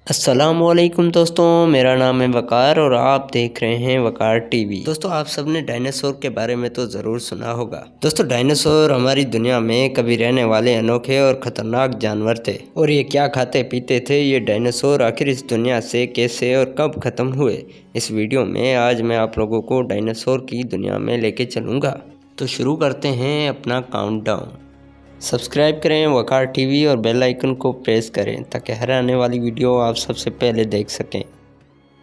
السلام علیکم دوستوں، میرا نام ہے وقار اور آپ دیکھ رہے ہیں وقار ٹی وی۔ دوستوں، آپ سب نے ڈائناسور کے بارے میں تو ضرور سنا ہوگا۔ دوستوں، ڈائناسور ہماری دنیا میں کبھی رہنے والے انوکھے اور خطرناک جانور تھے، اور یہ کیا کھاتے پیتے تھے۔ یہ ڈائناسور آخر اس دنیا سے کیسے اور کب ختم ہوئے، اس ویڈیو میں آج میں آپ لوگوں کو ڈائناسور کی دنیا میں لے کے چلوں گا۔ تو شروع کرتے ہیں اپنا کاؤنٹ ڈاؤن۔ سبسکرائب کریں وقار ٹی وی اور بیل آئیکن کو پریس کریں تاکہ ہر آنے والی ویڈیو آپ سب سے پہلے دیکھ سکیں۔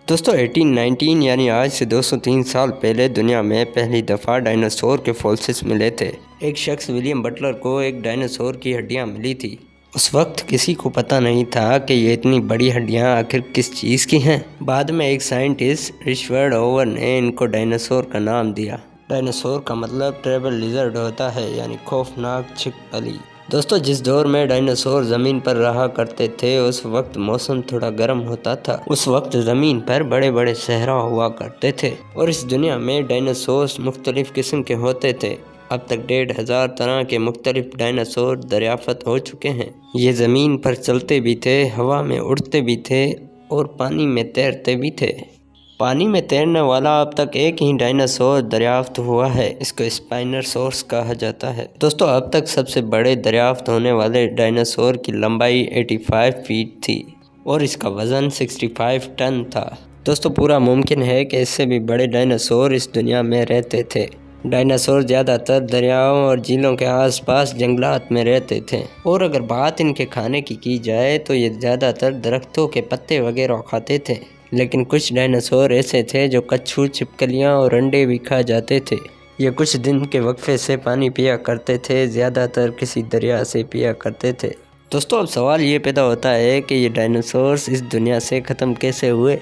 دوستو، 1819 یعنی آج سے 203 سال پہلے دنیا میں پہلی دفعہ ڈائناسور کے فوسلز ملے تھے۔ ایک شخص ولیم بٹلر کو ایک ڈائناسور کی ہڈیاں ملی تھی۔ اس وقت کسی کو پتہ نہیں تھا کہ یہ اتنی بڑی ہڈیاں آخر کس چیز کی ہیں۔ بعد میں ایک سائنٹسٹ رچرڈ ہوور نے ان کو ڈائناسور کا نام دیا۔ ڈائناسور کا مطلب ٹریبل لیزرڈ ہوتا ہے، یعنی خوفناک چھپکلی۔ دوستو، جس دور میں ڈائناسور زمین پر رہا کرتے تھے اس وقت موسم تھوڑا گرم ہوتا تھا۔ اس وقت زمین پر بڑے بڑے صحرا ہوا کرتے تھے اور اس دنیا میں ڈائناسورز مختلف قسم کے ہوتے تھے۔ اب تک 1500 طرح کے مختلف ڈائناسور دریافت ہو چکے ہیں۔ یہ زمین پر چلتے بھی تھے، ہوا میں اڑتے بھی تھے اور پانی میں تیرتے بھی تھے۔ پانی میں تیرنے والا اب تک ایک ہی ڈائناسور دریافت ہوا ہے، اس کو اسپائنوسورس کہا جاتا ہے۔ دوستو، اب تک سب سے بڑے دریافت ہونے والے ڈائناسور کی لمبائی 85 فیٹ تھی اور اس کا وزن 65 ٹن تھا۔ دوستو، پورا ممکن ہے کہ اس سے بھی بڑے ڈائناسور اس دنیا میں رہتے تھے۔ ڈائناسور زیادہ تر دریاؤں اور جھیلوں کے آس پاس جنگلات میں رہتے تھے، اور اگر بات ان کے کھانے کی جائے تو یہ زیادہ تر درختوں کے پتے وغیرہ کھاتے تھے، لیکن کچھ ڈائناسور ایسے تھے جو کچھو، چھپکلیاں اور انڈے بھی کھا جاتے تھے۔ یہ کچھ دن کے وقفے سے پانی پیا کرتے تھے، زیادہ تر کسی دریا سے پیا کرتے تھے۔ دوستو، اب سوال یہ پیدا ہوتا ہے کہ یہ ڈائناسورز اس دنیا سے ختم کیسے ہوئے۔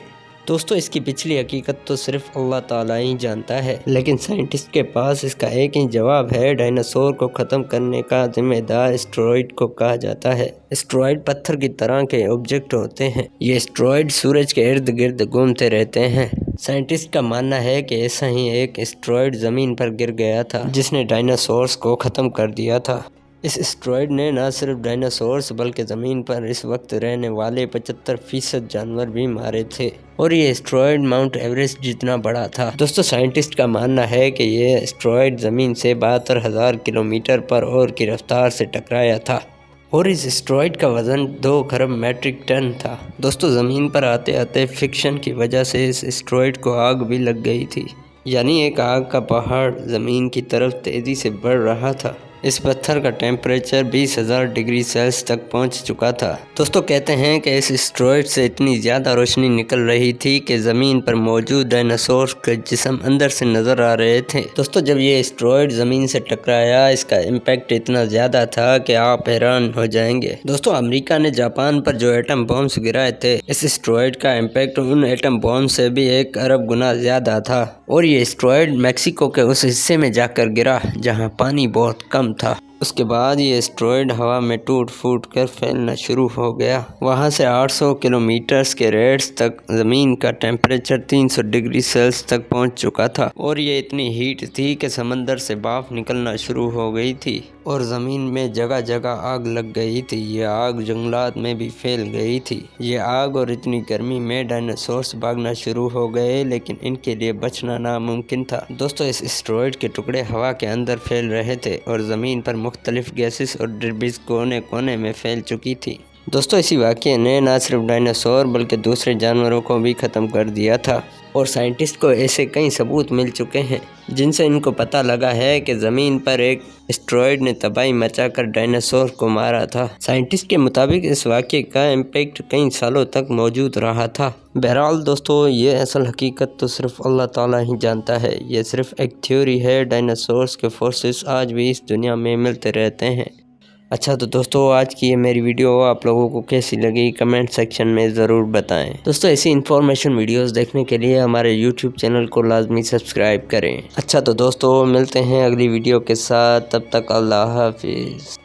دوستو، اس کی پچھلی حقیقت تو صرف اللہ تعالیٰ ہی جانتا ہے، لیکن سائنٹسٹ کے پاس اس کا ایک ہی جواب ہے۔ ڈائناسور کو ختم کرنے کا ذمہ دار اسٹیرائڈ کو کہا جاتا ہے۔ اسٹیرائڈ پتھر کی طرح کے آبجیکٹ ہوتے ہیں۔ یہ اسٹیرائڈ سورج کے ارد گرد گھومتے رہتے ہیں۔ سائنٹسٹ کا ماننا ہے کہ ایسا ہی ایک اسٹیرائڈ زمین پر گر گیا تھا جس نے ڈائناسورز کو ختم کر دیا تھا۔ اس اسٹیرائڈ نے نہ صرف ڈائناسورز بلکہ زمین پر اس وقت رہنے والے 75% جانور بھی مارے تھے، اور یہ اسٹیرائڈ ماؤنٹ ایوریسٹ جتنا بڑا تھا۔ دوستو، سائنٹسٹ کا ماننا ہے کہ یہ اسٹیرائڈ زمین سے 72,000 کلومیٹر پر اور کی رفتار سے ٹکرایا تھا، اور اس اسٹیرائڈ کا وزن 2 خرب میٹرک ٹن تھا۔ دوستو، زمین پر آتے آتے فرکشن کی وجہ سے اس اسٹیرائڈ کو آگ بھی لگ گئی تھی، یعنی ایک آگ کا پہاڑ زمین کی طرف تیزی سے بڑھ رہا تھا۔ اس پتھر کا ٹیمپریچر 20,000 ڈگری سیلسیس تک پہنچ چکا تھا۔ دوستو، کہتے ہیں کہ اس اسٹیرائڈ سے اتنی زیادہ روشنی نکل رہی تھی کہ زمین پر موجود ڈائناسور کے جسم اندر سے نظر آ رہے تھے۔ دوستو، جب یہ اسٹیرائڈ زمین سے ٹکرایا اس کا امپیکٹ اتنا زیادہ تھا کہ آپ حیران ہو جائیں گے۔ دوستو، امریکہ نے جاپان پر جو ایٹم بمز گرائے تھے، اس اسٹیرائڈ کا امپیکٹ ان ایٹم بمز سے بھی 1 ارب گنا زیادہ تھا، اور یہ اسٹیرائڈ میکسیکو کے اس حصے میں جا کر گرا جہاں پانی بہت کم تھا۔ اس کے بعد یہ اسٹیرائڈ ہوا میں ٹوٹ پھوٹ کر پھیلنا شروع ہو گیا۔ وہاں سے 800 کلومیٹرز کے ریڈز تک زمین کا ٹیمپریچر 300 ڈگری سیلسیس تک پہنچ چکا تھا، اور یہ اتنی ہیٹ تھی کہ سمندر سے بھاپ نکلنا شروع ہو گئی تھی اور زمین میں جگہ جگہ آگ لگ گئی تھی۔ یہ آگ جنگلات میں بھی پھیل گئی تھی۔ یہ آگ اور اتنی گرمی میں ڈائناسورز بھاگنا شروع ہو گئے، لیکن ان کے لیے بچنا ناممکن تھا۔ دوستو، اس اسٹیرائڈ کے ٹکڑے ہوا کے اندر پھیل رہے تھے اور زمین پر مختلف گیسز اور ڈبریز کونے کونے میں پھیل چکی تھی۔ دوستو، اسی واقعے نے نہ صرف ڈائناسور بلکہ دوسرے جانوروں کو بھی ختم کر دیا تھا، اور سائنٹسٹ کو ایسے کئی ثبوت مل چکے ہیں جن سے ان کو پتہ لگا ہے کہ زمین پر ایک اسٹیرائڈ نے تباہی مچا کر ڈائناسور کو مارا تھا۔ سائنٹسٹ کے مطابق اس واقعے کا امپیکٹ کئی سالوں تک موجود رہا تھا۔ بہرحال دوستو، یہ اصل حقیقت تو صرف اللہ تعالیٰ ہی جانتا ہے۔ یہ صرف ایک تھیوری ہے۔ ڈائناسورز کے فوسلز آج بھی اس دنیا میں ملتے رہتے ہیں۔ اچھا تو دوستو، آج کی یہ میری ویڈیو آپ لوگوں کو کیسی لگی کمنٹ سیکشن میں ضرور بتائیں۔ دوستو، ایسی انفارمیشن ویڈیوز دیکھنے کے لیے ہمارے یوٹیوب چینل کو لازمی سبسکرائب کریں۔ اچھا تو دوستو، ملتے ہیں اگلی ویڈیو کے ساتھ، تب تک اللہ حافظ۔